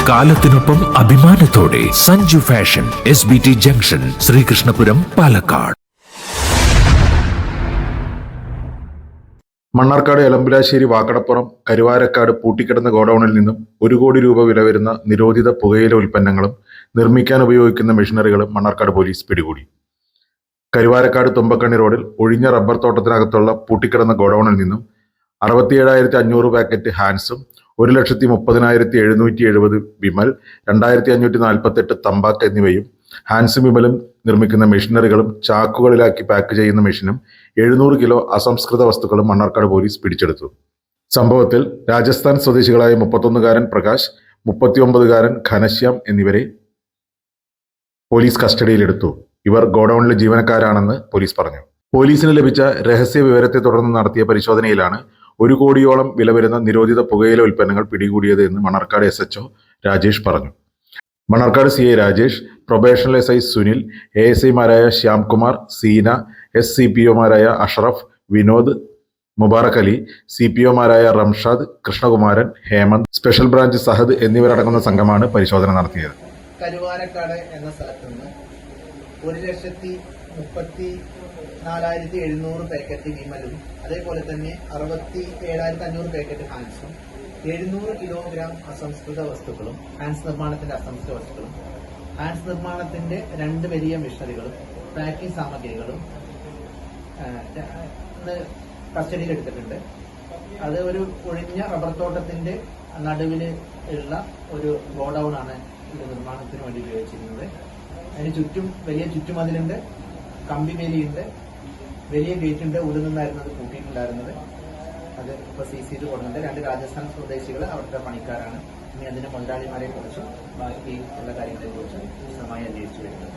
കാലത്തിനൊപ്പം അഭിമാനത്തോടെ Sanju fashion SBT junction, Sreekrishnapuram, Palakkad. Mannarkkad Elambulassery Vakkadappuram Karuvarakkad പൂട്ടിക്കിടന്ന ഗോഡൌണിൽ നിന്നും 1 കോടി രൂപ വില വരുന്ന നിരോധിത പുകയില ഉൽപ്പന്നങ്ങളും നിർമ്മിക്കാൻ ഉപയോഗിക്കുന്ന മെഷീനറികളും മണ്ണാർക്കാട് പോലീസ് പിടികൂടി. കരുവാരക്കാട് തുമ്പക്കണ്ണി റോഡിൽ ഒഴിഞ്ഞ റബ്ബർ തോട്ടത്തിനകത്തുള്ള പൂട്ടിക്കിടന്ന ഗോഡൌണിൽ നിന്നും 67,500 പാക്കറ്റ് ഹാൻസും 1,30,770 വിമൽ, 2,548 തമ്പാക്ക് എന്നിവയും ഹാൻസും വിമലും നിർമ്മിക്കുന്ന മെഷീനറികളും ചാക്കുകളിലാക്കി പാക്ക് ചെയ്യുന്ന മെഷീനും 700 കിലോ അസംസ്കൃത വസ്തുക്കളും മണ്ണാർക്കാട് പോലീസ് പിടിച്ചെടുത്തു. സംഭവത്തിൽ രാജസ്ഥാൻ സ്വദേശികളായ 31-കാരൻ പ്രകാശ്, 39-കാരൻ ഘനശ്യാം എന്നിവരെ പോലീസ് കസ്റ്റഡിയിലെടുത്തു. ഇവർ ഗോഡൌണിലെ ജീവനക്കാരാണെന്ന് പോലീസ് പറഞ്ഞു. പോലീസിന് ലഭിച്ച രഹസ്യ വിവരത്തെ തുടർന്ന് നടത്തിയ പരിശോധനയിലാണ് 1 കോടിയോളം വില വരുന്ന നിരോധിത പുകയില ഉൽപ്പന്നങ്ങൾ പിടികൂടിയത് എന്ന് മണ്ണാർക്കാട് SHO രാജേഷ് പറഞ്ഞു. Mannarkkad CI Rajesh, probationary SI Sunil, ASIമാരായ ശ്യാംകുമാർ, സീന, SCPOമാരായ അഷ്റഫ്, വിനോദ്, മുബാറക് അലി, CPOമാരായ റംഷാദ്, കൃഷ്ണകുമാരൻ, ഹേമന്ത്, സ്പെഷ്യൽ ബ്രാഞ്ച് സഹദ് എന്നിവരടങ്ങുന്ന സംഘമാണ് പരിശോധന നടത്തിയത്. കരുവാരക്കാട് എന്ന സ്ഥലത്ത് നിന്ന് 1,34,700 പാക്കറ്റ് വിമലും അതേപോലെ തന്നെ 67,500 പാക്കറ്റ് ഹാൻസും 700 കിലോഗ്രാം അസംസ്കൃത വസ്തുക്കളും ഹാൻസ് നിർമ്മാണത്തിന്റെ അസംസ്കൃത വസ്തുക്കളും ഹാൻസ് നിർമ്മാണത്തിന്റെ 2 വലിയ മിഷനറികളും പാക്കിംഗ് സാമഗ്രികളും കസ്റ്റഡിയിൽ എടുത്തിട്ടുണ്ട്. അത് ഒരു ഒഴിഞ്ഞ റബ്ബർ തോട്ടത്തിന്റെ നടുവിൽ ഉള്ള ഒരു ഗോഡൌൺ ആണ് ഇത് നിർമ്മാണത്തിന് വേണ്ടി ഉപയോഗിച്ചിരുന്നത്. അതിന് ചുറ്റും വലിയ ചുറ്റുമതിലുണ്ട്, കമ്പി വേലിയുണ്ട്, വലിയ ഗേറ്റ് ഉണ്ട്. ഉള്ളിൽ നിന്നായിരുന്നു അത് കൂട്ടിയിട്ടുണ്ടായിരുന്നത്. അത് ഇപ്പൊ സീസ് ചെയ്ത് കൊടുക്കുന്നുണ്ട്. 2 രാജസ്ഥാൻ സ്വദേശികൾ അവിടുത്തെ പണിക്കാരാണ്. ഇനി അതിന്റെ മുതലാളിമാരെ കുറിച്ചും ബാക്കി ഉള്ള കാര്യങ്ങളെ കുറിച്ചും വിശദമായി അന്വേഷിച്ചു വരുന്നത്.